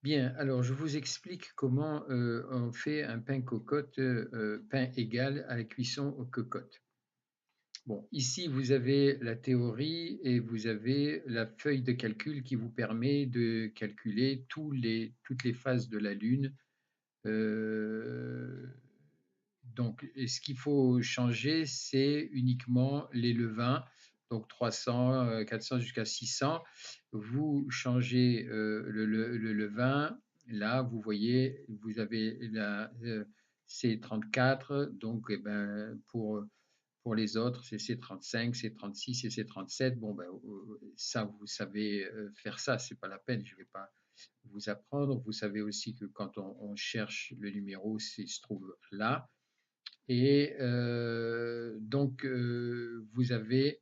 Bien, alors je vous explique comment, on fait un pain cocotte, pain égal à la cuisson aux cocottes. Bon, ici vous avez la théorie et vous avez la feuille de calcul qui vous permet de calculer toutes les phases de la lune. Heu, donc et ce qu'il faut changer, c'est uniquement les levains, donc 300, 400 jusqu'à 600. Vous changez, le levain. Là, vous voyez, vous avez la, C34, donc et ben, pour les autres, c'est C35, C36 et C37. Bon, ben, ça, vous savez, faire ça, c'est pas la peine, je vais pas vous apprendre. Vous savez aussi que quand on cherche le numéro, il se trouve là. Et donc, vous avez,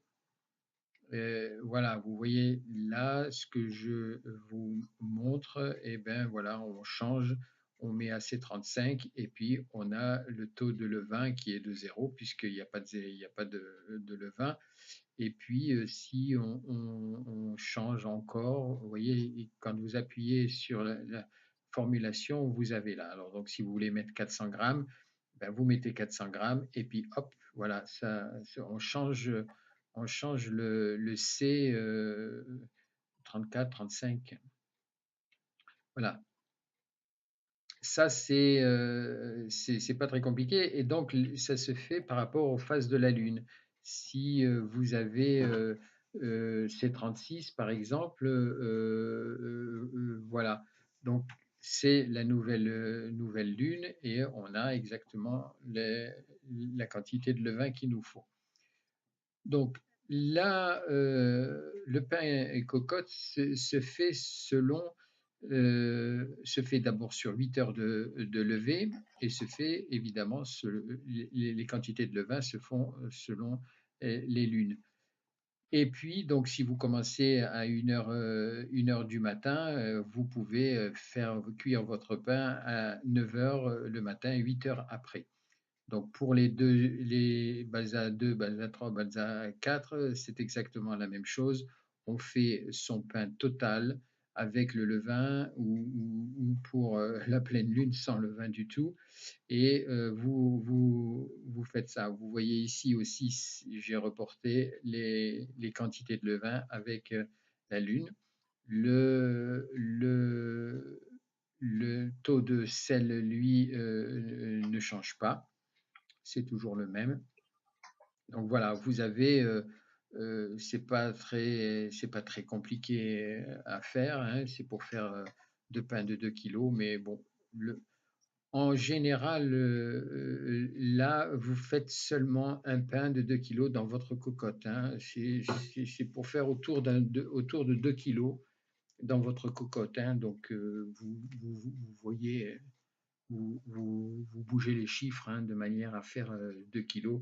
voilà, vous voyez là ce que je vous montre. Et ben voilà, on change, on met à C35 et puis on a le taux de levain qui est de zéro puisqu'il n'y a pas de, il y a pas de levain. Et puis, si on change encore, vous voyez, quand vous appuyez sur la formulation, vous avez là. Alors, donc, si vous voulez mettre 400 grammes, ben, vous mettez 400 grammes et puis hop, voilà, on change le C 34, 35. Voilà. Ça, c'est pas très compliqué. Et donc, ça se fait par rapport aux phases de la Lune. Si vous avez C36, par exemple, voilà. Donc, c'est la nouvelle Lune et on a exactement la quantité de levain qu'il nous faut. Donc, là, le pain et cocotte se fait selon se fait d'abord sur 8 heures de levée et se fait évidemment, les quantités de levain se font selon les lunes. Et puis, donc, si vous commencez à 1 heure du matin, vous pouvez faire cuire votre pain à 9 heures le matin, 8 heures après. Donc, pour les Balsa 2, Balsa 3, Balsa 4, c'est exactement la même chose. On fait son pain total avec le levain ou pour la pleine lune sans levain du tout. Et vous faites ça. Vous voyez ici aussi, j'ai reporté les quantités de levain avec la lune. Le, le taux de sel, lui, ne change pas, c'est toujours le même. Donc voilà, vous avez, c'est pas très compliqué à faire, hein, c'est pour faire de pain de 2 kilos, mais bon, en général, là, vous faites seulement un pain de 2 kilos dans votre cocotte, hein. C'est pour faire autour de 2 kilos dans votre cocotte, hein. Donc, vous voyez, vous bougez les chiffres, hein, de manière à faire 2 kilos.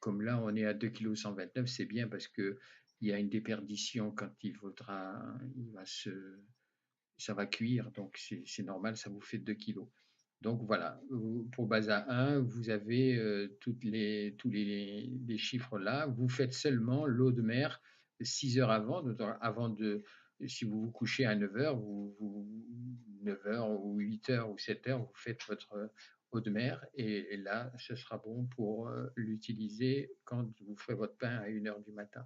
Comme là, on est à 2,129 kg, c'est bien parce qu'il y a une déperdition quand ça va cuire, donc c'est normal, ça vous fait 2 kilos. Donc voilà, pour Basa 1, vous avez tous les chiffres là. Vous faites seulement l'eau de mer 6 heures avant, si vous vous couchez à 9 heures, 9 heures ou 8 heures ou 7 heures, vous faites votre eau de mer et là, ce sera bon pour l'utiliser quand vous ferez votre pain à 1 heure du matin.